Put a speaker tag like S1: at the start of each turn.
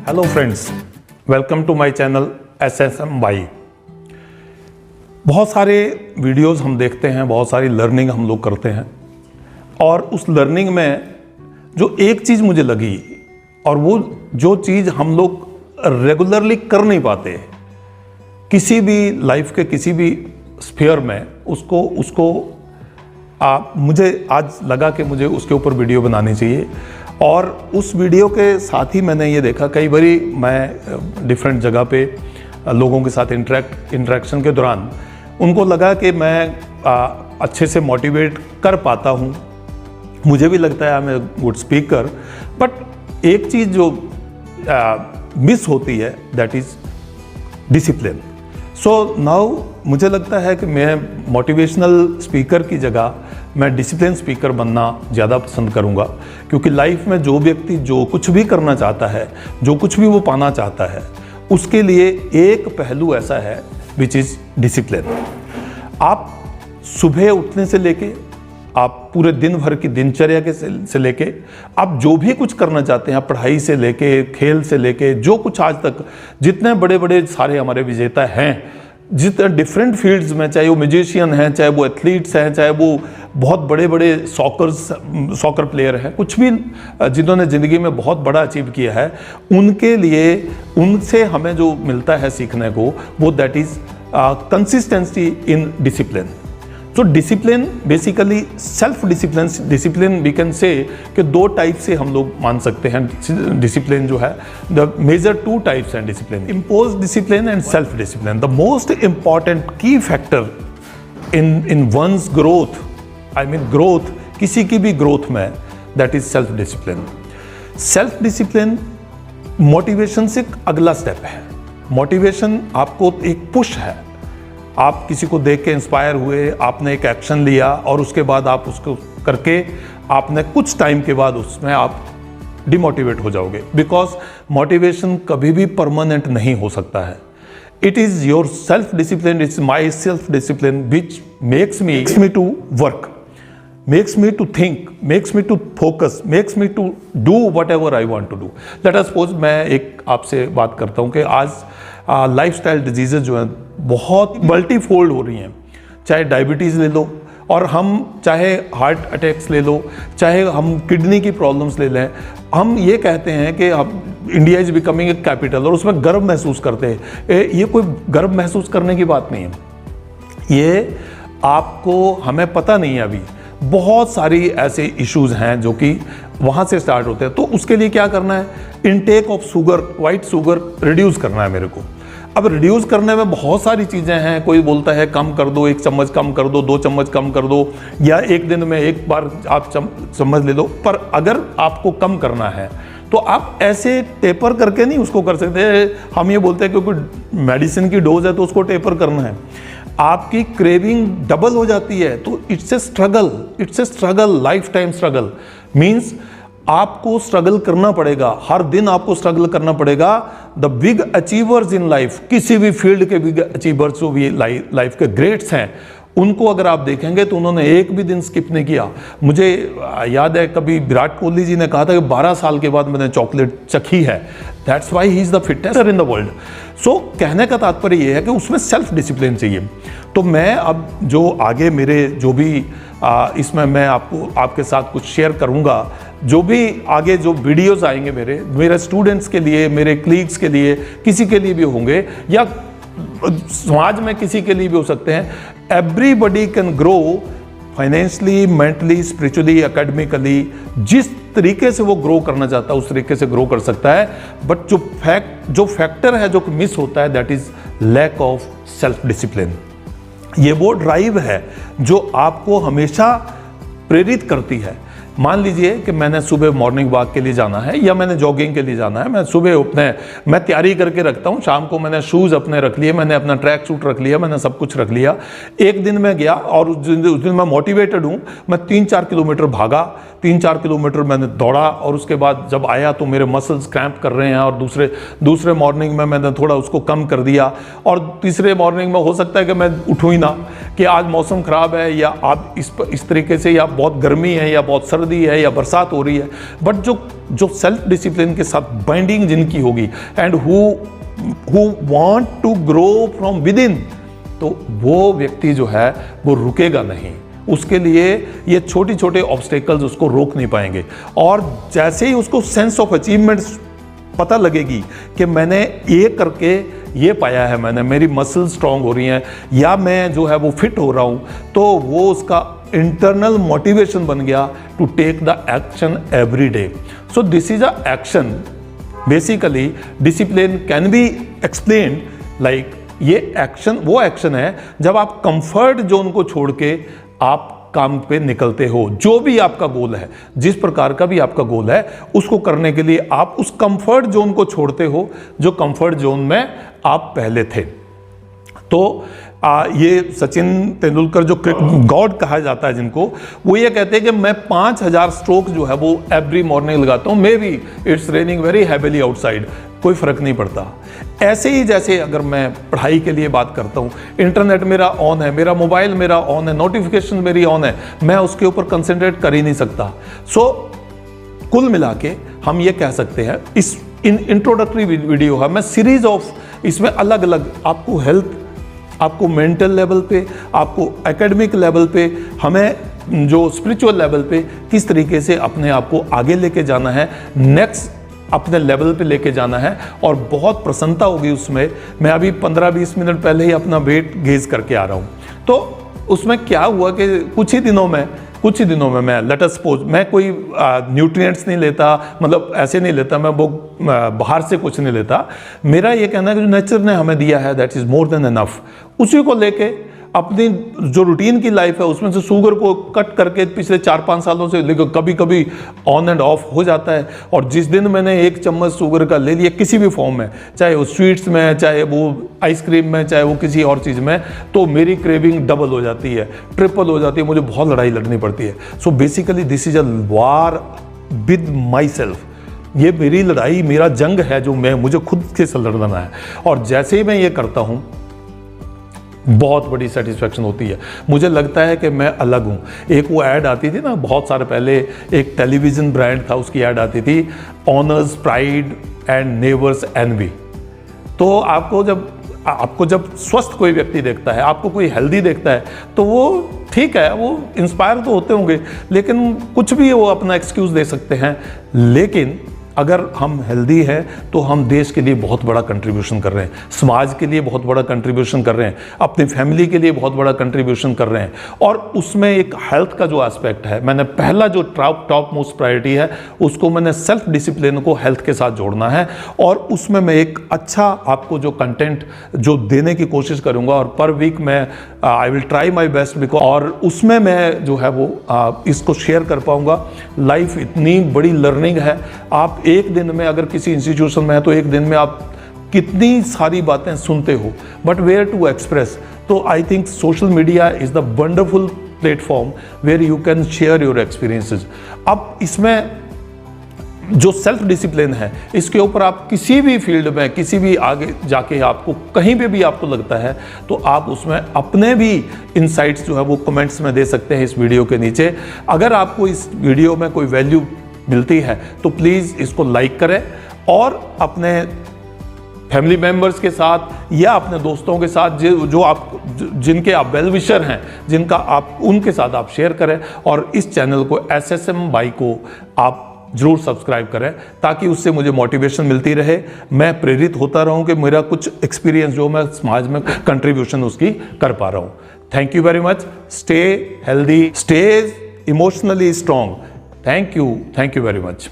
S1: Hello friends, welcome to my channel SSM by. बहुत सारे videos हम देखते हैं, बहुत सारी लर्निंग हम लोग करते हैं और उस लर्निंग में जो एक चीज़ मुझे लगी और वो जो चीज़ हम लोग रेगुलरली कर नहीं पाते किसी भी लाइफ के किसी भी स्फीयर में, उसको मुझे आज लगा कि मुझे उसके ऊपर वीडियो बनानी चाहिए। और उस वीडियो के साथ ही मैंने ये देखा, कई बारी मैं डिफरेंट जगह पे लोगों के साथ इंटरेक्शन के दौरान उनको लगा कि मैं अच्छे से मोटिवेट कर पाता हूँ, मुझे भी लगता है I am a good speaker, but एक चीज़ जो मिस होती है that is discipline. So now मुझे लगता है कि मैं मोटिवेशनल स्पीकर की जगह मैं डिसिप्लिन स्पीकर बनना ज़्यादा पसंद करूँगा, क्योंकि लाइफ में जो व्यक्ति जो कुछ भी करना चाहता है, जो कुछ भी वो पाना चाहता है, उसके लिए एक पहलू ऐसा है विच इज़ डिसिप्लिन। आप सुबह उठने से लेके आप पूरे दिन भर की दिनचर्या के से लेके आप जो भी कुछ करना चाहते हैं, पढ़ाई से लेके खेल से लेके जो कुछ आज तक जितने बड़े बड़े सारे हमारे विजेता हैं, जितने डिफरेंट फील्ड्स में, चाहे वो म्यूजिशियन हैं, चाहे वो एथलीट्स हैं, चाहे वो बहुत बड़े बड़े सॉकर प्लेयर हैं, कुछ भी जिन्होंने ज़िंदगी में बहुत बड़ा अचीव किया है, उनके लिए उनसे हमें जो मिलता है सीखने को, वो that is consistency in discipline. तो discipline basically self discipline we can say कि दो टाइप से हम लोग मान सकते हैं डिसिप्लिन जो है। द मेजर टू टाइप्स हैं discipline, impose discipline and self discipline. The most important key factor in one's growth, I mean growth, किसी की भी ग्रोथ में, that is self discipline. Self discipline motivation से अगला स्टेप है। मोटिवेशन आपको एक पुश है, आप किसी को देख के इंस्पायर हुए, आपने एक एक्शन लिया और उसके बाद आप उसको करके आपने कुछ टाइम के बाद उसमें आप डिमोटिवेट हो जाओगे, बिकॉज मोटिवेशन कभी भी परमानेंट नहीं हो सकता है। It is your self discipline, it's my self discipline which makes me to work, makes me to think, makes me to focus, makes me to do whatever I want to do. Let us suppose मैं एक आपसे बात करता हूँ कि आज lifestyle diseases जो हैं बहुत मल्टीफोल्ड हो रही हैं। चाहे डायबिटीज़ ले लो, और हम चाहे हार्ट अटैक्स ले लो, चाहे हम किडनी की प्रॉब्लम्स ले लें, हम ये कहते हैं कि हम India is becoming a capital और उसमें गर्व महसूस करते हैं। ये कोई गर्व महसूस करने की बात नहीं है। ये आपको, हमें पता नहीं है, अभी बहुत सारी ऐसे इश्यूज हैं जो कि वहाँ से स्टार्ट होते हैं। तो उसके लिए क्या करना है, intake of sugar, white sugar reduce करना है मेरे को। अब रिड्यूस करने में बहुत सारी चीज़ें हैं। कोई बोलता है कम कर दो, 1 चम्मच कम कर दो, 2 चम्मच कम कर दो, या एक दिन में एक बार आप चम्मच ले लो। पर अगर आपको कम करना है तो आप ऐसे टेपर करके नहीं उसको कर सकते। हम ये बोलते हैं क्योंकि मेडिसिन की डोज है तो उसको टेपर करना है। आपकी क्रेविंग डबल हो जाती है तो it's a struggle, life time struggle. Means आपको स्ट्रगल करना पड़ेगा, हर दिन आपको स्ट्रगल करना पड़ेगा। The big achievers in life, किसी भी फील्ड के बिग अचीवर्स जो भी लाइफ के ग्रेट्स हैं, उनको अगर आप देखेंगे तो उन्होंने एक भी दिन स्किप नहीं किया। मुझे याद है कभी विराट कोहली जी ने कहा था कि 12 साल के बाद मैंने चॉकलेट चखी है, that's why he is the fittest in the world. So कहने का तात्पर्य ये है कि उसमें सेल्फ डिसिप्लिन चाहिए। तो मैं अब जो आगे मेरे जो भी इसमें मैं आपके साथ कुछ शेयर करूँगा, जो भी आगे जो वीडियोज़ आएंगे मेरे स्टूडेंट्स के लिए, मेरे कलीग्स के लिए, किसी के लिए भी होंगे या समाज में किसी के लिए भी हो सकते हैं। Everybody can grow financially, mentally, spiritually, academically. जिस तरीके से वो ग्रो करना चाहता है उस तरीके से ग्रो कर सकता है। बट जो फैक्टर है जो मिस होता है that is lack of self discipline. ये वो ड्राइव है जो आपको हमेशा प्रेरित करती है। मान लीजिए कि मैंने सुबह मॉर्निंग वॉक के लिए जाना है या मैंने जॉगिंग के लिए जाना है, मैं सुबह मैं तैयारी करके रखता हूँ, शाम को मैंने शूज़ अपने रख लिए, मैंने अपना ट्रैक सूट रख लिया, मैंने सब कुछ रख लिया। एक दिन मैं गया और उस दिन मैं मोटिवेटेड हूँ, मैं 3-4 किलोमीटर भागा, 3-4 किलोमीटर मैंने दौड़ा और उसके बाद जब आया तो मेरे मसल्स क्रैम्प कर रहे हैं और दूसरे मॉर्निंग में मैंने थोड़ा उसको कम कर दिया और तीसरे मॉर्निंग में हो सकता है कि मैं उठूँ ही ना, कि आज मौसम ख़राब है या आप इस तरीके से, या बहुत गर्मी है या बहुत सर्दी सर्दी है या बरसात हो रही है, बट जो सेल्फ डिसिप्लिन के साथ बाइंडिंग जिनकी होगी and who want to grow from within, तो वो व्यक्ति जो है वो रुकेगा नहीं। उसके लिए ये छोटे छोटे ऑब्स्टेकल्स उसको रोक नहीं पाएंगे। और जैसे ही उसको सेंस ऑफ अचीवमेंट्स पता लगेगी कि मैंने ये करके ये पाया है, मैंने मेरी मसल स्ट्रांग हो रही हैं या मैं जो है वो फिट हो रहा हूँ, तो वो उसका इंटरनल मोटिवेशन बन गया to take the action every day. So this is a action. Basically discipline can be explained like ये एक्शन वो एक्शन है जब आप कंफर्ट जोन को छोड़ के आप काम पे निकलते हो। जो भी आपका गोल है, जिस प्रकार का भी आपका गोल है, उसको करने के लिए आप उस कंफर्ट जोन को छोड़ते हो जो कंफर्ट जोन में आप पहले थे। तो ये सचिन तेंदुलकर जो गॉड कहा जाता है जिनको, वो ये कहते हैं कि मैं 5000 स्ट्रोक जो है वो एवरी मॉर्निंग लगाता हूँ, may be it's raining very heavily outside, कोई फर्क नहीं पड़ता। ऐसे ही जैसे अगर मैं पढ़ाई के लिए बात करता हूँ, इंटरनेट मेरा ऑन है, मेरा मोबाइल मेरा ऑन है, नोटिफिकेशन मेरी ऑन है, मैं उसके ऊपर कंसंट्रेट कर ही नहीं सकता। सो कुल मिला के हम ये कह सकते हैं, इस इंट्रोडक्टरी वीडियो है, मैं सीरीज ऑफ इसमें अलग अलग आपको हेल्थ, आपको मेंटल लेवल पे, आपको एकेडमिक लेवल पे, हमें जो स्पिरिचुअल लेवल पे किस तरीके से अपने आप को आगे लेके जाना है, नेक्स्ट अपने लेवल पे लेके जाना है। और बहुत प्रसन्नता होगी उसमें। मैं अभी 15-20 मिनट पहले ही अपना वेट गेज करके आ रहा हूँ। तो उसमें क्या हुआ कि कुछ ही दिनों में मैं लेट अस सपोज मैं कोई न्यूट्रिएंट्स नहीं लेता, मतलब ऐसे नहीं लेता, मैं वो बाहर से कुछ नहीं लेता। मेरा ये कहना है कि जो नेचर ने हमें दिया है that is more than enough, उसी को लेके अपनी जो रूटीन की लाइफ है उसमें से शुगर को कट करके पिछले 4-5 सालों से, लेकिन कभी कभी ऑन एंड ऑफ हो जाता है। और जिस दिन मैंने 1 चम्मच शुगर का ले लिया किसी भी फॉर्म में, चाहे वो स्वीट्स में, चाहे वो आइसक्रीम में, चाहे वो किसी और चीज़ में, तो मेरी क्रेविंग डबल हो जाती है, ट्रिपल हो जाती है, मुझे बहुत लड़ाई लड़नी पड़ती है। So basically this is a war with my self. ये मेरी लड़ाई, मेरा जंग है जो मुझे खुद के से लड़ना है। और जैसे ही मैं ये करता हूँ बहुत बड़ी सेटिस्फेक्शन होती है। मुझे लगता है कि मैं अलग हूँ। एक वो ऐड आती थी ना बहुत साल पहले, एक टेलीविज़न ब्रांड था, उसकी ऐड आती थी, owners pride and neighbours envy. तो आपको जब स्वस्थ कोई व्यक्ति देखता है, आपको कोई हेल्दी देखता है, तो वो ठीक है, वो इंस्पायर तो होते होंगे, लेकिन कुछ भी वो अपना एक्सक्यूज़ दे सकते हैं। लेकिन अगर हम हेल्दी हैं तो हम देश के लिए बहुत बड़ा कंट्रीब्यूशन कर रहे हैं, समाज के लिए बहुत बड़ा कंट्रीब्यूशन कर रहे हैं, अपनी फैमिली के लिए बहुत बड़ा कंट्रीब्यूशन कर रहे हैं। और उसमें एक हेल्थ का जो एस्पेक्ट है, मैंने पहला जो टॉप मोस्ट प्रायोरिटी है उसको मैंने सेल्फ डिसिप्लिन को हेल्थ के साथ जोड़ना है। और उसमें मैं एक अच्छा आपको जो कंटेंट जो देने की कोशिश करूँगा, और पर वीक मैं I will try my best because, और उसमें मैं जो है वो इसको शेयर कर पाऊँगा। लाइफ इतनी बड़ी लर्निंग है। आप एक दिन में अगर किसी इंस्टीट्यूशन में है तो एक दिन में आप कितनी सारी बातें सुनते हो, बट वेयर टू एक्सप्रेस। तो I think social media is the wonderful platform where you can share your experiences. अब इसमें जो सेल्फ डिसिप्लिन है, इसके ऊपर आप किसी भी फील्ड में, किसी भी आगे जाके आपको कहीं पे भी आपको लगता है तो आप उसमें अपने भी इनसाइट्स जो है वो कमेंट्स में दे सकते हैं इस वीडियो के नीचे। अगर आपको इस वीडियो में कोई वैल्यू मिलती है तो प्लीज़ इसको लाइक करें और अपने फैमिली मेंबर्स के साथ या अपने दोस्तों के साथ जिनके आप वेल विशर हैं, जिनका आप उनके साथ आप शेयर करें। और इस चैनल को SSM बाई को आप जरूर सब्सक्राइब करें ताकि उससे मुझे मोटिवेशन मिलती रहे, मैं प्रेरित होता रहूं कि मेरा कुछ एक्सपीरियंस जो मैं समाज में कंट्रीब्यूशन उसकी कर पा रहा हूं। Thank you very much. Stay healthy, stay emotionally strong. Thank you very much.